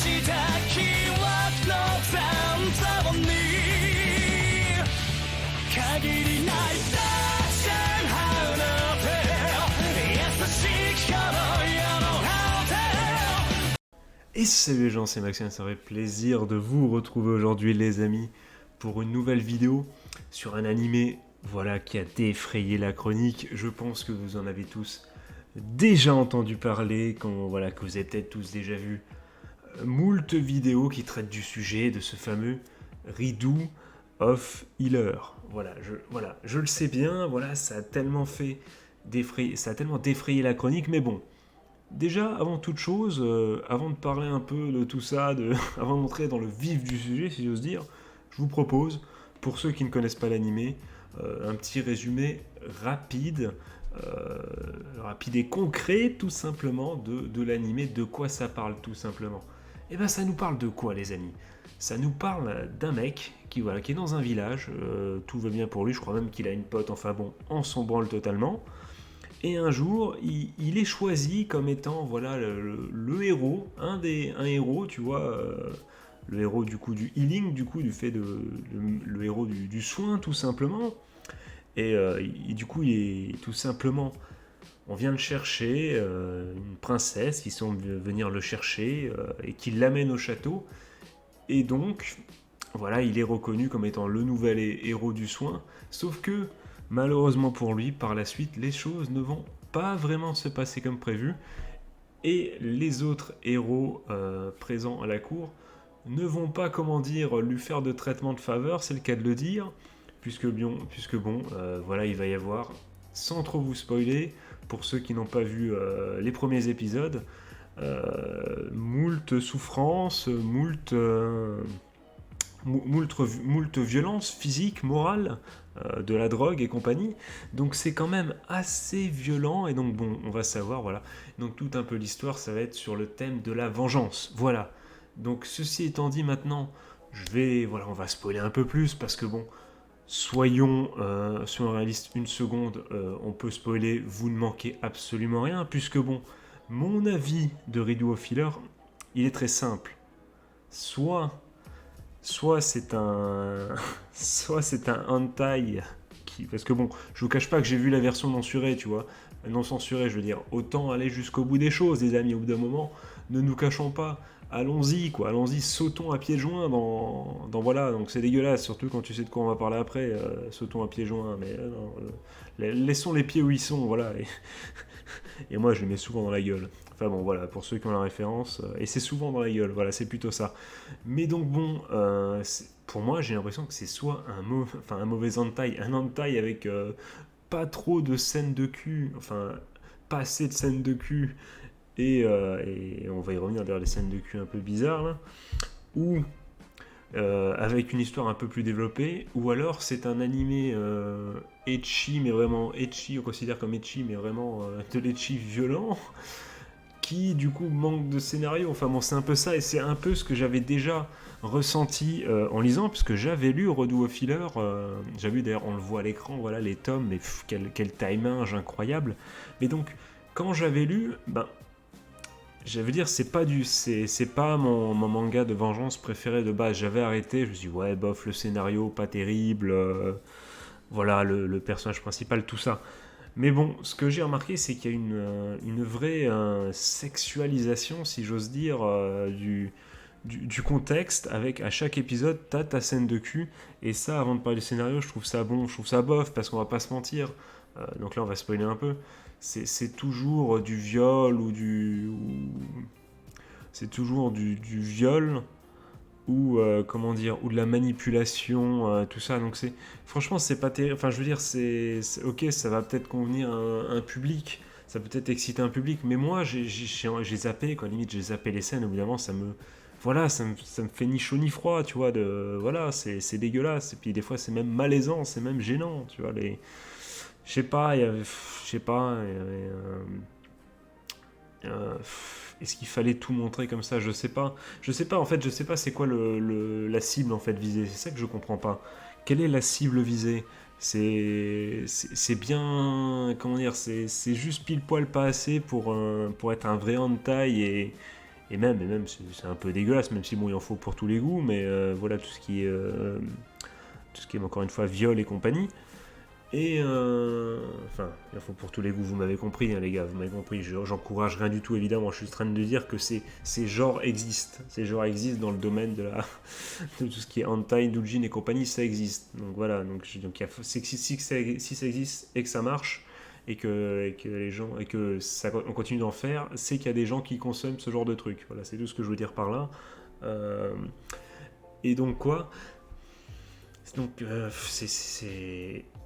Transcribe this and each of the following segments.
した記憶の残像に限りない大戦ハウナテ優しき頃よのハウテ Et salut les gens, c'est Maxime, ça fait plaisir de vous retrouver aujourd'hui les amis pour une nouvelle vidéo sur un animé voilà, qui a défrayé la chronique. Je pense que vous en avez tous déjà entendu parler, que vous avez peut-être tous déjà vu moult vidéos qui traitent du sujet de ce fameux Ridou of Healer. Voilà, je le sais bien, voilà, ça a tellement défrayé la chronique, mais bon. Déjà, avant toute chose, avant de parler un peu de tout ça, avant d'entrer dans le vif du sujet, si j'ose dire, je vous propose, pour ceux qui ne connaissent pas l'animé, un petit résumé rapide et concret, tout simplement, de l'animé, de quoi ça parle, tout simplement. Et bien, ça nous parle de quoi, les amis? Ça nous parle d'un mec qui est dans un village, tout va bien pour lui, je crois même qu'il a une pote, enfin bon, on s'en branle totalement. Et un jour, il est choisi comme étant voilà le héros, un héros, tu vois, le héros du coup du healing, du coup du fait le héros du soin tout simplement. Et du coup, il est tout simplement, on vient le chercher, une princesse qui semble venir le chercher et qui l'amène au château. Et donc, voilà, il est reconnu comme étant le nouvel héros du soin, sauf que malheureusement pour lui, par la suite, les choses ne vont pas vraiment se passer comme prévu. Et les autres héros présents à la cour ne vont pas, lui faire de traitement de faveur, c'est le cas de le dire, puisque voilà, il va y avoir, sans trop vous spoiler, pour ceux qui n'ont pas vu les premiers épisodes, moult souffrances, moult violences physiques, morales, de la drogue et compagnie, donc c'est quand même assez violent, et donc bon, on va savoir, voilà, donc tout un peu l'histoire, ça va être sur le thème de la vengeance, voilà, donc ceci étant dit maintenant, on va spoiler un peu plus, parce que bon, soyons réalistes une seconde, on peut spoiler, vous ne manquez absolument rien, puisque bon, mon avis de Ridou of Healer, il est très simple, soit c'est un hentai parce que bon, je vous cache pas que j'ai vu la version censurée, tu vois, non censurée, je veux dire, autant aller jusqu'au bout des choses, les amis, au bout d'un moment, ne nous cachons pas, allons-y, sautons à pieds joints dans voilà, donc c'est dégueulasse, surtout quand tu sais de quoi on va parler après, sautons à pieds joints, mais non, laissons les pieds où ils sont, voilà, et moi je les mets souvent dans la gueule. Enfin bon, voilà, pour ceux qui ont la référence, et c'est souvent dans la gueule, voilà, c'est plutôt ça. Mais donc bon, pour moi, j'ai l'impression que c'est soit un mauvais hentai, un hentai avec pas trop de scènes de cul, enfin, pas assez de scènes de cul, et on va y revenir derrière les scènes de cul un peu bizarres, là, ou avec une histoire un peu plus développée, ou alors c'est un animé ecchi, mais vraiment ecchi, on considère comme ecchi, mais vraiment de l'ecchi violent, qui du coup manque de scénario. Enfin bon, c'est un peu ça, et c'est un peu ce que j'avais déjà ressenti en lisant, puisque j'avais lu Ridou of Healer, j'avais lu d'ailleurs, on le voit à l'écran, voilà les tomes, mais quel timing incroyable. Mais donc, quand j'avais lu, je veux dire, c'est pas mon manga de vengeance préféré de base. J'avais arrêté, je me suis dit, ouais, bof, le scénario, pas terrible, voilà, le personnage principal, tout ça. Mais bon, ce que j'ai remarqué, c'est qu'il y a une vraie sexualisation, si j'ose dire, du contexte, avec à chaque épisode, t'as ta scène de cul, et ça, avant de parler du scénario, je trouve ça bon, je trouve ça bof, parce qu'on va pas se mentir, donc là on va spoiler un peu, c'est toujours du viol, c'est toujours du viol, ou ou de la manipulation, tout ça, donc franchement c'est pas terrible, enfin je veux dire ok, ça va peut-être convenir à un public, ça peut peut-être exciter un public, mais moi j'ai zappé, quoi, limite j'ai zappé les scènes, évidemment ça me fait ni chaud ni froid, tu vois, voilà, c'est dégueulasse, et puis des fois c'est même malaisant, c'est même gênant, tu vois, je sais pas, est-ce qu'il fallait tout montrer comme ça? Je sais pas. En fait, je sais pas c'est quoi la cible en fait visée. C'est ça que je comprends pas. Quelle est la cible visée? C'est bien, comment dire, c'est juste pile poil pas assez pour être un vrai hentai et même c'est un peu dégueulasse, même si bon, il en faut pour tous les goûts, mais voilà tout ce qui est encore une fois viol et compagnie. Et enfin, il en faut pour tous les goûts, vous m'avez compris, hein, les gars, vous m'avez compris. J'encourage rien du tout, évidemment. Je suis en train de dire que ces genres existent. Ces genres existent dans le domaine de tout ce qui est hentai, doujin et compagnie, ça existe. Donc voilà, si ça existe et que ça marche, et que les gens, et que on continue d'en faire, c'est qu'il y a des gens qui consomment ce genre de trucs. Voilà, c'est tout ce que je veux dire par là. Et donc quoi? Donc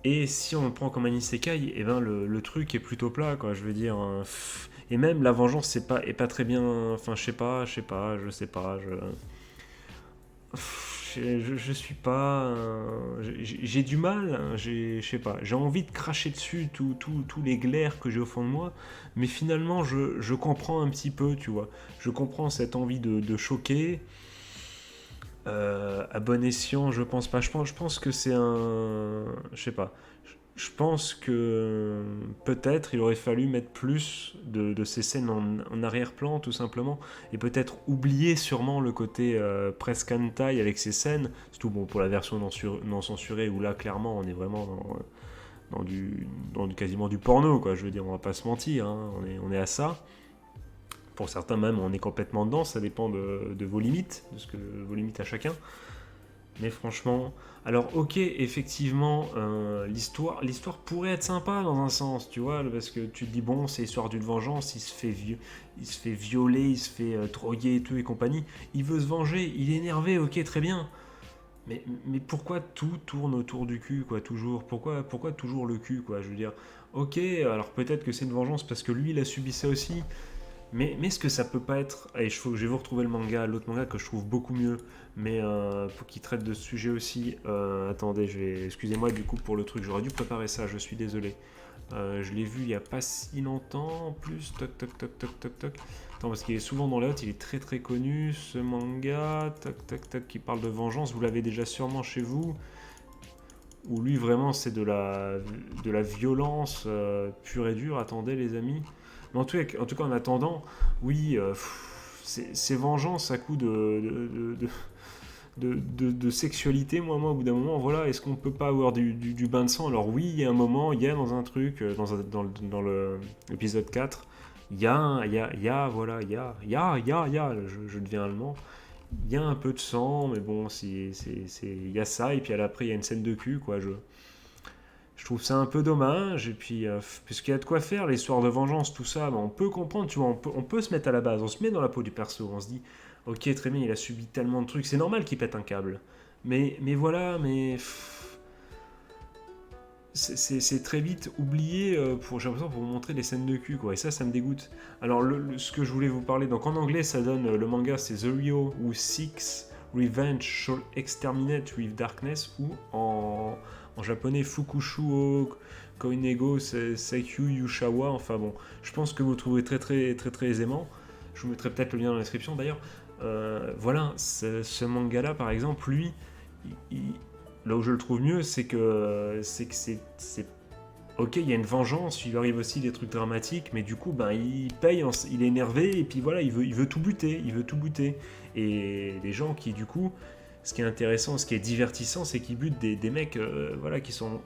et si on le prend comme un isekai, et ben le truc est plutôt plat, quoi. Je veux dire, et même la vengeance est pas très bien. Enfin, je sais pas, je suis pas. J'ai du mal. Hein, je sais pas. J'ai envie de cracher dessus tous les glaires que j'ai au fond de moi, mais finalement, je comprends un petit peu, tu vois. Je comprends cette envie de choquer. À bon escient, je pense pas. Je pense que c'est un. Je sais pas. Je pense que peut-être il aurait fallu mettre plus de ces scènes en arrière-plan, tout simplement, et peut-être oublier sûrement le côté presque hentai avec ces scènes, surtout bon, pour la version non censurée, où là, clairement, on est vraiment dans quasiment du porno, quoi. Je veux dire, on va pas se mentir, hein, on est à ça. Pour certains même, on est complètement dedans, ça dépend de vos limites, vos limites à chacun. Mais franchement, alors ok, effectivement, l'histoire pourrait être sympa dans un sens, tu vois, parce que tu te dis bon, c'est l'histoire d'une vengeance, il se fait violer, il se fait droguer et tout et compagnie, il veut se venger, il est énervé, ok, très bien. Mais pourquoi tout tourne autour du cul, quoi, toujours? Pourquoi toujours le cul, quoi? Je veux dire, ok, alors peut-être que c'est une vengeance parce que lui, il a subi ça aussi. Mais est-ce que ça peut pas être... Allez, je vais vous retrouver l'autre manga que je trouve beaucoup mieux, mais pour qu'il traite de ce sujet aussi. Attendez, excusez-moi du coup pour le truc, j'aurais dû préparer ça, je suis désolé. Je l'ai vu il y a pas si longtemps, en plus, toc toc toc toc toc toc. Attends, parce qu'il est souvent dans les hôtes, il est très très connu, ce manga, toc toc toc, qui parle de vengeance, vous l'avez déjà sûrement chez vous. Où lui vraiment c'est de la violence pure et dure, attendez les amis. Mais en tout cas, en attendant, oui, c'est vengeance à coup de sexualité, moi, au bout d'un moment, voilà, est-ce qu'on peut pas avoir du bain de sang? Alors oui, il y a un moment, il y a dans un truc, dans l'épisode 4, je deviens allemand, il y a un peu de sang, mais bon, il y a ça, et puis après, il y a une scène de cul, quoi, je trouve ça un peu dommage, et puis, puisqu'il y a de quoi faire, l'histoire de vengeance, tout ça, ben, on peut comprendre, tu vois, on peut se mettre à la base, on se met dans la peau du perso, on se dit, ok, très bien, il a subi tellement de trucs, c'est normal qu'il pète un câble, mais voilà, c'est très vite oublié, j'ai l'impression, pour vous montrer des scènes de cul, quoi, et ça me dégoûte. Alors, ce que je voulais vous parler, donc en anglais, ça donne, le manga, c'est The Ryo who seeks revenge shall exterminate with darkness, ou en japonais, Fukushu o Koinego Seikyu Yushawa, enfin bon, je pense que vous trouverez très très très très aisément, je vous mettrai peut-être le lien dans la description d'ailleurs. Voilà, ce manga-là, par exemple, lui, là où je le trouve mieux, c'est que c'est ok, il y a une vengeance, il lui arrive aussi des trucs dramatiques, mais du coup, ben, il paye, il est énervé, et puis voilà, il veut tout buter, et les gens qui, du coup, ce qui est intéressant, ce qui est divertissant, c'est qu'ils butent des mecs, voilà, qui sont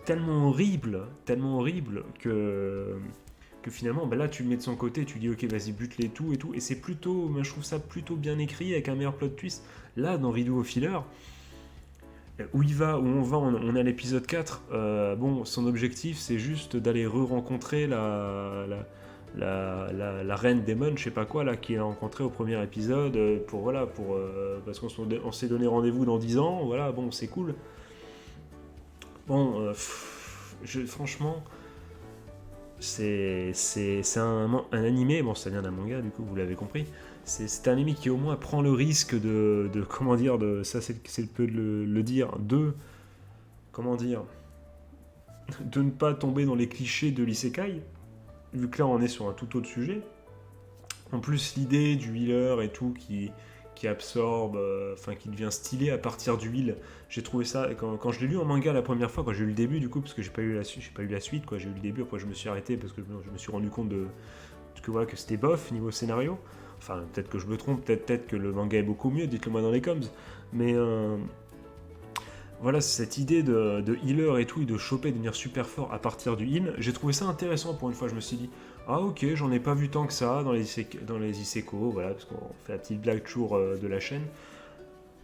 tellement horribles que finalement, ben là, tu le mets de son côté, tu dis ok, vas-y, bute-les tout et tout, et c'est plutôt, je trouve ça plutôt bien écrit avec un meilleur plot twist. Là, dans Ridou au Filler, où on est à l'épisode 4, bon, son objectif, c'est juste d'aller re-rencontrer la reine démon, je sais pas quoi, là, qu'il a rencontré au premier épisode, parce qu'on s'est donné rendez-vous dans 10 ans, voilà, bon, c'est cool. Bon, franchement, c'est un animé, bon, ça vient d'un manga, du coup, vous l'avez compris, c'est un animé qui, au moins, prend le risque comment dire, ça, c'est peu de le dire, comment dire, de ne pas tomber dans les clichés de l'isekai, vu que là on est sur un tout autre sujet. En plus, l'idée du healer et tout qui absorbe, qui devient stylé à partir du heal, j'ai trouvé ça, quand je l'ai lu en manga la première fois, quand j'ai eu le début du coup, parce que j'ai pas eu la suite, quoi, j'ai eu le début, après je me suis arrêté parce que je me suis rendu compte que c'était bof niveau scénario. Enfin, peut-être que je me trompe, peut-être que le manga est beaucoup mieux, dites-le moi dans les coms. Mais voilà, cette idée de healer et tout, et de choper, de devenir super fort à partir du heal, j'ai trouvé ça intéressant pour une fois. Je me suis dit, ah ok, j'en ai pas vu tant que ça dans les isekai, voilà, parce qu'on fait la petite blague toujours de la chaîne.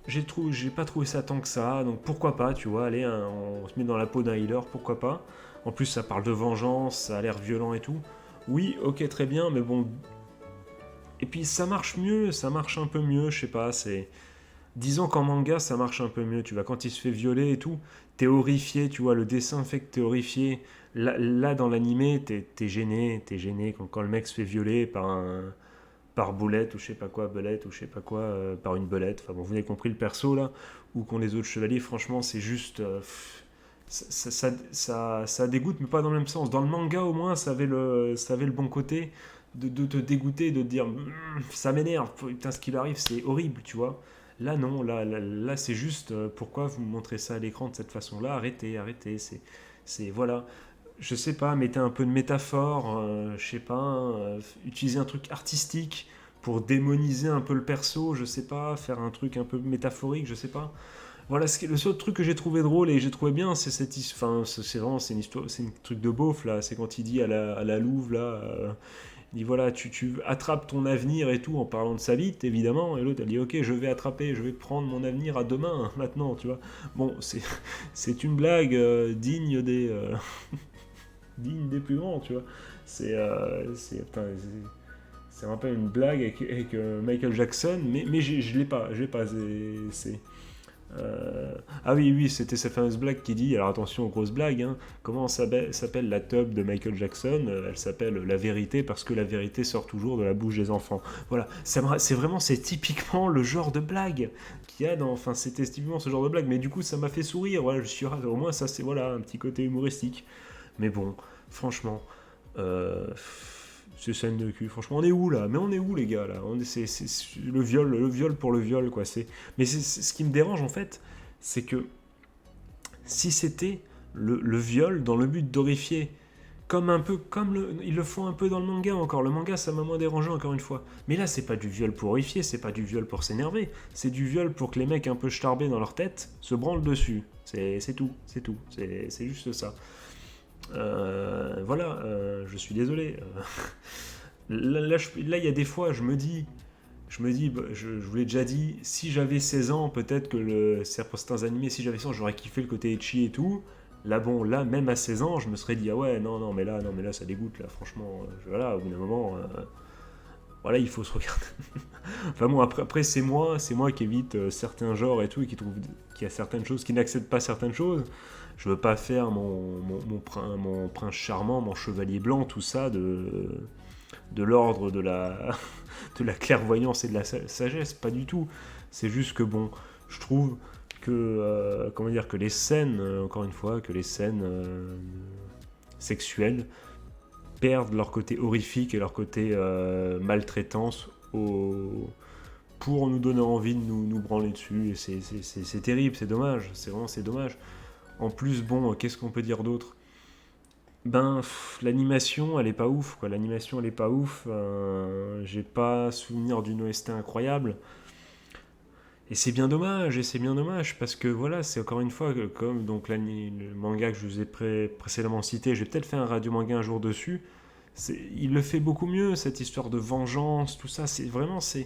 J'ai pas trouvé ça tant que ça, donc pourquoi pas, tu vois, allez, hein, on se met dans la peau d'un healer, pourquoi pas. En plus, ça parle de vengeance, ça a l'air violent et tout. Oui, ok, très bien, mais bon. Et puis ça marche mieux, ça marche un peu mieux, je sais pas, c'est. Disons qu'en manga, ça marche un peu mieux, tu vois, quand il se fait violer et tout, t'es horrifié, tu vois, le dessin fait que t'es horrifié. Là dans l'animé, t'es gêné quand le mec se fait violer par Boulette ou je sais pas quoi, Belette ou je sais pas quoi, par une Belette. Enfin bon, vous avez compris le perso là, ou qu'on les autres chevaliers, franchement, c'est juste. Ça dégoûte, mais pas dans le même sens. Dans le manga, au moins, ça avait le bon côté de te dégoûter, de te dire ça m'énerve, putain, ce qui lui arrive, c'est horrible, tu vois. Là, non, là c'est juste pourquoi vous me montrez ça à l'écran de cette façon-là, arrêtez, voilà. Je sais pas, mettez un peu de métaphore, je sais pas, utilisez un truc artistique pour démoniser un peu le perso, je sais pas, faire un truc un peu métaphorique, je sais pas. Voilà, le seul truc que j'ai trouvé drôle et j'ai trouvé bien, c'est cette enfin, c'est vraiment, c'est une histoire, c'est un truc de beauf là, c'est quand il dit à la louve là, il dit voilà, tu attrapes ton avenir et tout en parlant de sa bite évidemment, et l'autre elle dit ok, je vais attraper, je vais prendre mon avenir à demain maintenant, tu vois. Bon, c'est une blague digne des plus grands, tu vois. Putain, c'est un peu une blague avec Michael Jackson, mais je l'ai pas, Ah oui, c'était cette fameuse blague qui dit, alors attention aux grosses blagues, hein, comment s'appelle la tub de Michael Jackson. Elle s'appelle La Vérité parce que la vérité sort toujours de la bouche des enfants. Voilà, c'est typiquement le genre de blague qu'il y a dans, enfin c'était typiquement ce genre de blague, mais du coup ça m'a fait sourire, voilà, je suis au moins ça c'est voilà un petit côté humoristique. Mais bon, franchement, c'est scène de cul. Franchement, on est où là? Mais on est où les gars là? C'est le viol pour le viol quoi. Mais ce qui me dérange en fait, c'est que si c'était le viol dans le but d'horrifier, ils le font un peu dans le manga encore. Le manga ça m'a moins dérangé encore une fois. Mais là c'est pas du viol pour horrifier, c'est pas du viol pour s'énerver, c'est du viol pour que les mecs un peu starbés dans leur tête se branlent dessus. C'est tout, c'est juste ça. Voilà, je suis désolé. Là, il y a des fois, je me dis, je vous l'ai déjà dit, si j'avais 16 ans, peut-être que certains animés, si j'avais 16 ans, j'aurais kiffé le côté ecchi et tout. Là, bon, là, même à 16 ans, je me serais dit, ah ouais, non, mais là, ça dégoûte, là, franchement, voilà, au bout d'un moment, voilà, il faut se regarder. Enfin bon, après c'est moi qui évite certains genres et tout, et qui trouve qu'il y a certaines choses, qui n'acceptent pas certaines choses. Je veux pas faire mon prince charmant, mon chevalier blanc, tout ça, de l'ordre de de la clairvoyance et de la sagesse, pas du tout. C'est juste que bon, je trouve que, comment dire, que les scènes, encore une fois, que les scènes sexuelles perdent leur côté horrifique et leur côté maltraitance pour nous donner envie de nous branler dessus. Et c'est terrible, c'est dommage, c'est dommage. En plus, bon, qu'est-ce qu'on peut dire d'autre? Ben, l'animation, elle est pas ouf, quoi. L'animation, elle est pas ouf. J'ai pas souvenir d'une OST incroyable. Et c'est bien dommage, parce que voilà, c'est encore une fois, comme donc le manga que je vous ai précédemment cité, j'ai peut-être fait un radio manga un jour dessus. Il le fait beaucoup mieux, cette histoire de vengeance, tout ça. C'est vraiment, ça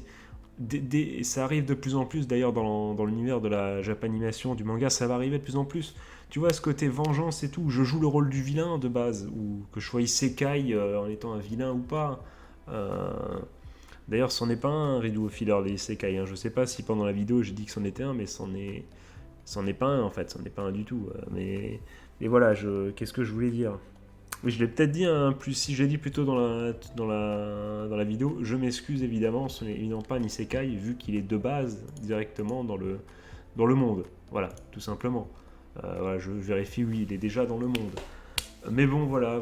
arrive de plus en plus d'ailleurs dans l'univers de la japanimation, du manga, ça va arriver de plus en plus. Tu vois, ce côté vengeance et tout, où je joue le rôle du vilain de base, ou que je sois isekai en étant un vilain ou pas. Euh, D'ailleurs, c'en est pas un, Ridou Filler, les isekai. Hein. Je sais pas si pendant la vidéo j'ai dit que c'en était un, mais c'en est pas un en fait, c'en est pas un du tout. Mais voilà, qu'est-ce que je voulais dire? Oui, je l'ai peut-être dit, hein, plus si j'ai dit plutôt dans la vidéo, je m'excuse évidemment, ce n'est évidemment pas un isekai vu qu'il est de base directement dans le monde. Voilà, tout simplement. Voilà, je vérifie, oui, il est déjà dans le monde. Mais bon, voilà,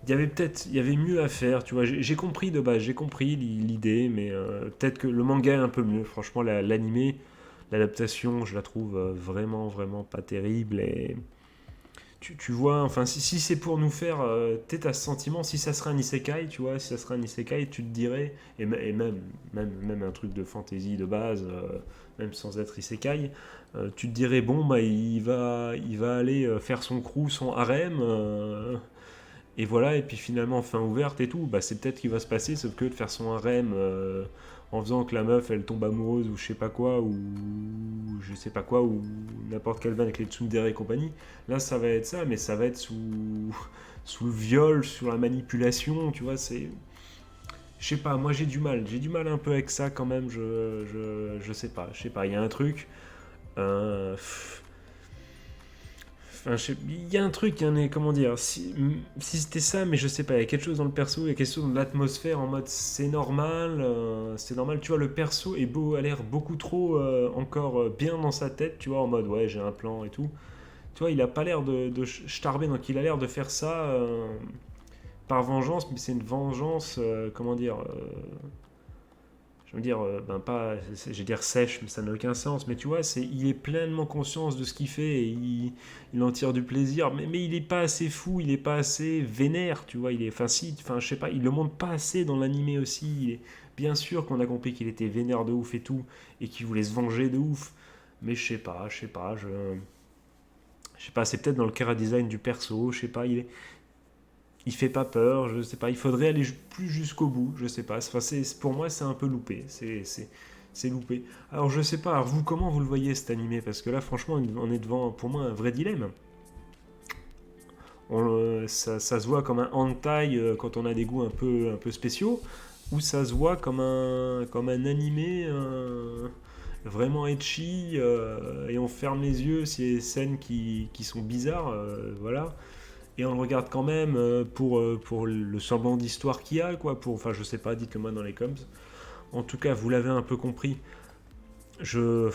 il y avait mieux à faire, tu vois. J'ai compris de base, j'ai compris l'idée, mais peut-être que le manga est un peu mieux. Franchement, l'animé, l'adaptation, je la trouve vraiment, vraiment pas terrible et tu vois, enfin, si c'est pour nous faire, t'as ce sentiment, si ça serait un isekai, tu vois, si ça serait un isekai, tu te dirais, et même un truc de fantasy de base, même sans être isekai, tu te dirais, bon, bah, il va aller faire son crew, son harem, et voilà, et puis finalement, fin ouverte et tout, bah, c'est peut-être qu'il va se passer, sauf que de faire son harem en faisant que la meuf, elle tombe amoureuse, ou je sais pas quoi, ou je sais pas quoi, ou n'importe quelle vanne avec les tsundere et compagnie, là, ça va être ça, mais ça va être sous le viol, sous la manipulation, tu vois, c'est... Je sais pas, moi j'ai du mal un peu avec ça quand même, je sais pas, il y a un truc... euh, Enfin, il y a un truc, comment dire, si c'était ça, mais je sais pas, il y a quelque chose dans le perso, il y a quelque chose dans l'atmosphère en mode c'est normal, tu vois, le perso a l'air beaucoup trop encore bien dans sa tête, tu vois, en mode ouais, j'ai un plan et tout. Tu vois, il a pas l'air de starber, donc il a l'air de faire ça par vengeance, mais c'est une vengeance, comment dire, je veux dire, ben pas, je vais dire sèche, mais ça n'a aucun sens. Mais tu vois, il est pleinement conscient de ce qu'il fait et il en tire du plaisir. Mais il est pas assez fou, il est pas assez vénère, tu vois. Enfin si, enfin je sais pas, il le montre pas assez dans l'animé aussi. Bien sûr qu'on a compris qu'il était vénère de ouf et tout, et qu'il voulait se venger de ouf. Mais je sais pas, c'est peut-être dans le chara design du perso, je sais pas, il fait pas peur, je sais pas, il faudrait aller plus jusqu'au bout, je sais pas. Enfin, pour moi, c'est un peu loupé, c'est loupé. Alors, je sais pas, alors vous, comment vous le voyez cet animé? Parce que là, franchement, on est devant, pour moi, un vrai dilemme. Ça se voit comme un hentai quand on a des goûts un peu spéciaux, ou ça se voit comme un animé vraiment etchi, et on ferme les yeux, c'est des scènes qui sont bizarres, voilà, et on le regarde quand même pour le semblant d'histoire qu'il y a, quoi. Enfin, je sais pas, dites-le moi dans les coms. En tout cas, vous l'avez un peu compris. Je,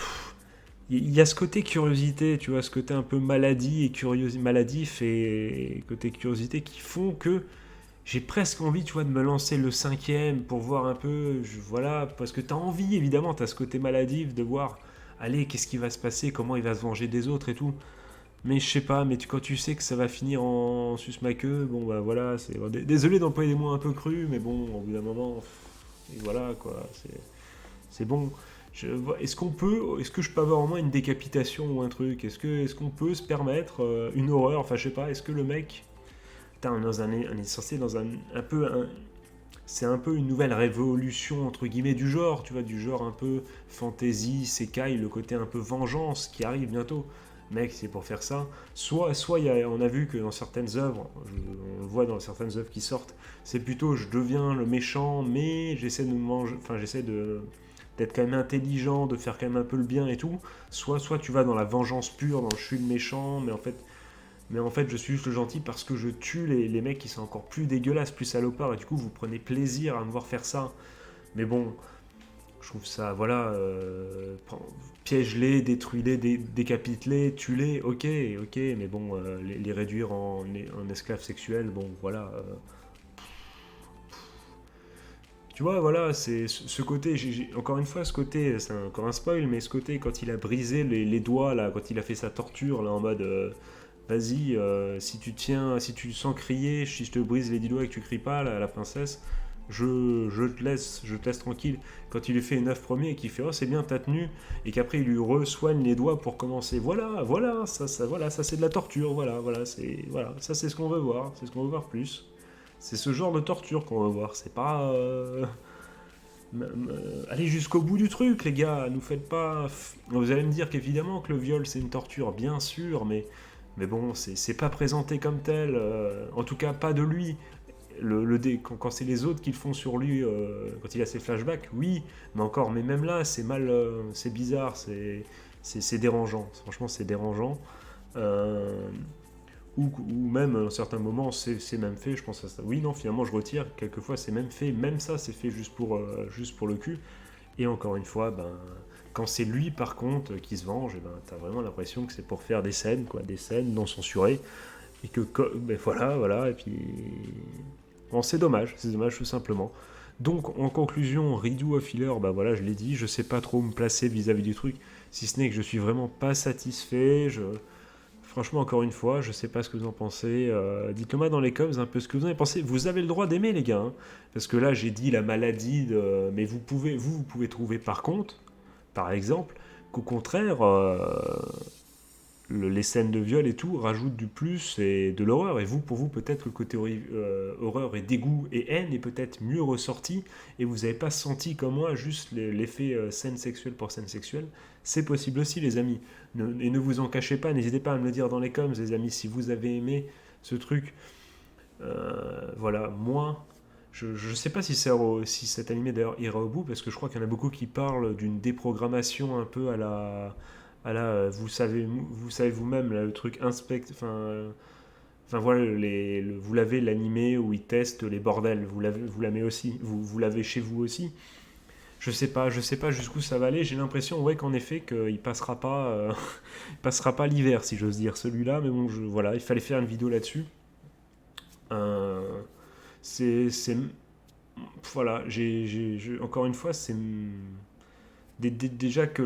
il y a ce côté curiosité, tu vois, ce côté un peu maladie et maladif et côté curiosité qui font que j'ai presque envie, tu vois, de me lancer le cinquième pour voir un peu, voilà, parce que t'as envie, évidemment, t'as ce côté maladif de voir, allez, qu'est-ce qui va se passer, comment il va se venger des autres et tout. Mais je sais pas, mais quand tu sais que ça va finir en sus ma queue, bon bah voilà, désolé d'employer des mots un peu crus, mais bon, au bout d'un moment, et voilà quoi, c'est bon. Est-ce que je peux avoir au moins une décapitation ou un truc? Est-ce qu'on peut se permettre une horreur? Enfin, je sais pas, est-ce que le mec. Putain, on est censé dans un peu. C'est un peu une nouvelle révolution entre guillemets du genre, tu vois, du genre un peu fantasy, sekai, le côté un peu vengeance qui arrive bientôt. Mec, c'est pour faire ça. Soit on a vu que dans certaines œuvres, on le voit dans certaines œuvres qui sortent, c'est plutôt je deviens le méchant, mais j'essaie de me manger, enfin j'essaie d'être quand même intelligent, de faire quand même un peu le bien et tout. Soit tu vas dans la vengeance pure, dans je suis le méchant, mais en fait je suis juste le gentil parce que je tue les mecs qui sont encore plus dégueulasses, plus salopards, et du coup vous prenez plaisir à me voir faire ça. Mais bon, je trouve ça, voilà, piège-les, détruis-les, décapite-les, tue-les, ok, mais bon, les réduire en esclaves sexuels, bon, voilà. Tu vois, voilà, c'est ce côté, encore une fois, ce côté, c'est encore un spoil, mais ce côté, quand il a brisé les doigts, là, quand il a fait sa torture, là, en mode, vas-y, si tu sens crier, si je te brise les 10 doigts et que tu cries pas, la princesse, je te laisse tranquille. Quand il lui fait les 9 premiers et qu'il fait oh c'est bien t'as tenu et qu'après il lui re-soigne les doigts pour commencer, voilà, ça c'est de la torture, voilà, ça c'est ce qu'on veut voir, c'est ce qu'on veut voir plus. C'est ce genre de torture qu'on veut voir, c'est pas allez jusqu'au bout du truc les gars, nous faites pas. Vous allez me dire qu'évidemment que le viol c'est une torture, bien sûr, mais bon, c'est pas présenté comme tel, en tout cas pas de lui. Quand c'est les autres qui le font sur lui, quand il a ses flashbacks, oui, mais même là, c'est mal, c'est bizarre, c'est dérangeant. Franchement, c'est dérangeant. Euh, ou même, à un certain moment, c'est même fait, je pense à ça. Oui, non, finalement, je retire. Quelquefois, c'est même fait. Même ça, c'est fait juste pour le cul. Et encore une fois, ben, quand c'est lui, par contre, qui se venge, eh ben, t'as vraiment l'impression que c'est pour faire des scènes, quoi, des scènes non censurées. Et que, ben, voilà, et puis. Bon, c'est dommage tout simplement. Donc, en conclusion, Redo of Healer, bah voilà, je l'ai dit, je sais pas trop où me placer vis-à-vis du truc, si ce n'est que je suis vraiment pas satisfait. Franchement, encore une fois, je sais pas ce que vous en pensez. Dites-le moi dans les coms un peu ce que vous en avez pensé. Vous avez le droit d'aimer, les gars, hein. Parce que là, j'ai dit la maladie mais vous pouvez trouver par contre, par exemple, qu'au contraire, les scènes de viol et tout rajoutent du plus et de l'horreur. Et vous, pour vous, peut-être que le côté horreur et dégoût et haine est peut-être mieux ressorti et vous n'avez pas senti comme moi juste l'effet scène sexuelle pour scène sexuelle. C'est possible aussi, les amis. Et ne vous en cachez pas, n'hésitez pas à me le dire dans les coms, les amis, si vous avez aimé ce truc. Voilà, moi, je ne sais pas si cet animé d'ailleurs ira au bout, parce que je crois qu'il y en a beaucoup qui parlent d'une déprogrammation un peu à la vous savez vous-même, là, le truc inspect, enfin voilà, vous l'avez l'animé où ils testent les bordels, vous l'avez aussi, vous l'avez chez vous aussi. Je sais pas jusqu'où ça va aller. J'ai l'impression, ouais, qu'en effet, qu'il passera pas, il passera pas l'hiver, si j'ose dire, celui-là. Mais bon, voilà, il fallait faire une vidéo là-dessus. Euh, c'est, voilà, encore une fois, c'est déjà que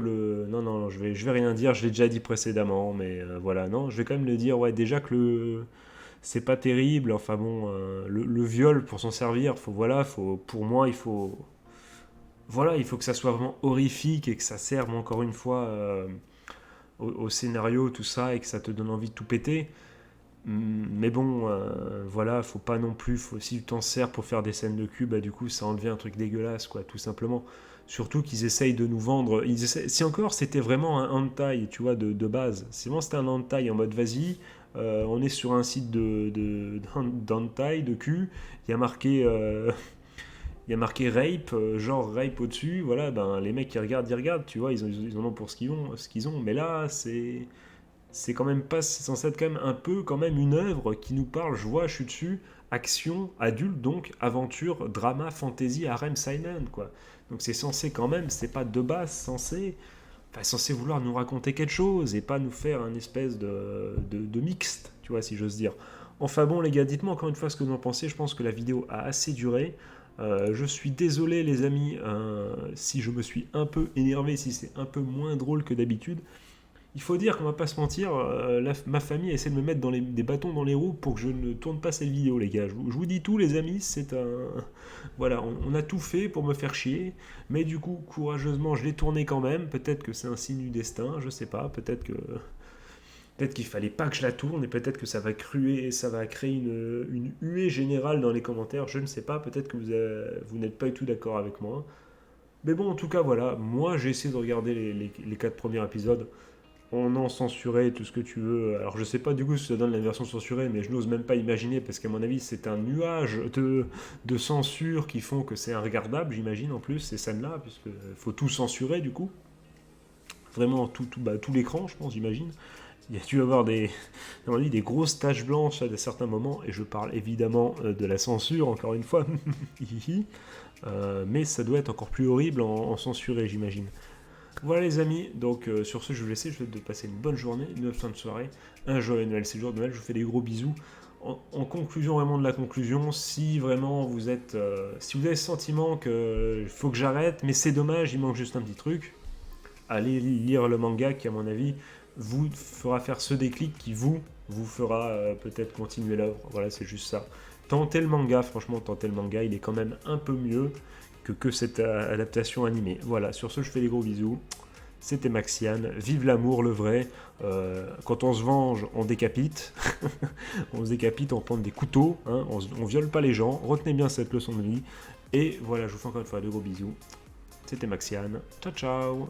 non, je vais rien dire. Je l'ai déjà dit précédemment, mais voilà, non, je vais quand même le dire. Ouais, déjà que c'est pas terrible. Enfin bon, le viol pour s'en servir, pour moi, il faut que ça soit vraiment horrifique et que ça serve encore une fois au scénario, tout ça, et que ça te donne envie de tout péter. Mais bon, voilà, faut pas non plus. Si tu t'en sers pour faire des scènes de cul, bah du coup, ça en devient un truc dégueulasse, quoi, tout simplement. Surtout qu'ils essayent de nous vendre. Si encore c'était vraiment un hentai, tu vois, de base. Si vraiment c'était un hentai en mode vas-y, on est sur un site d'hentai, de cul, il y a marqué. Il y a marqué rape, genre rape au-dessus, voilà, ben les mecs ils regardent, tu vois, ils en ont pour ce qu'ils ont, mais là c'est quand même pas, c'est censé être quand même un peu quand même une œuvre qui nous parle, je suis dessus, action, adulte donc, aventure, drama, fantasy, harem, seinen, quoi. Donc c'est censé quand même, c'est pas de base censé vouloir nous raconter quelque chose et pas nous faire un espèce de mixte, tu vois, si j'ose dire. Enfin bon les gars, dites-moi encore une fois ce que vous en pensez, je pense que la vidéo a assez duré. Je suis désolé les amis si je me suis un peu énervé, si c'est un peu moins drôle que d'habitude. Il faut dire qu'on va pas se mentir, ma famille essaie de me mettre des bâtons dans les roues pour que je ne tourne pas cette vidéo les gars. Je vous dis tout les amis, c'est un... Voilà, on a tout fait pour me faire chier, mais du coup courageusement je l'ai tourné quand même, peut-être que c'est un signe du destin, je sais pas, peut-être qu'il fallait pas que je la tourne et peut-être que ça va créer une huée générale dans les commentaires. Je ne sais pas, peut-être que vous n'êtes pas du tout d'accord avec moi. Mais bon, en tout cas, voilà. Moi, j'ai essayé de regarder les 4 premiers épisodes en censuré, tout ce que tu veux. Alors, je sais pas du coup si ça donne la version censurée, mais je n'ose même pas imaginer parce qu'à mon avis, c'est un nuage de censure qui font que c'est regardable, j'imagine, en plus, ces scènes-là, puisqu'il faut tout censurer du coup. Vraiment, tout l'écran, je pense, j'imagine. Il y a dû avoir des grosses taches blanches à certains moments, et je parle évidemment de la censure, encore une fois, mais ça doit être encore plus horrible en censuré, j'imagine. Voilà les amis, donc sur ce je vais vous laisser, je vous souhaite de passer une bonne journée, une bonne fin de soirée, un joyeux Noël, c'est le jour de Noël, je vous fais des gros bisous. En conclusion, vraiment de la conclusion, si vraiment si vous avez le sentiment qu'il faut que j'arrête, mais c'est dommage, il manque juste un petit truc, allez lire le manga qui à mon avis vous fera faire ce déclic qui vous fera peut-être continuer l'œuvre. Voilà, c'est juste ça. Tentez le manga, franchement, tentez le manga, il est quand même un peu mieux que cette adaptation animée. Voilà, sur ce, je fais des gros bisous. C'était Maxiane, vive l'amour, le vrai. Quand on se venge, on décapite. On se décapite, on prend des couteaux, hein, on viole pas les gens. Retenez bien cette leçon de vie. Et voilà, je vous fais encore une fois de gros bisous. C'était Maxiane. Ciao, ciao.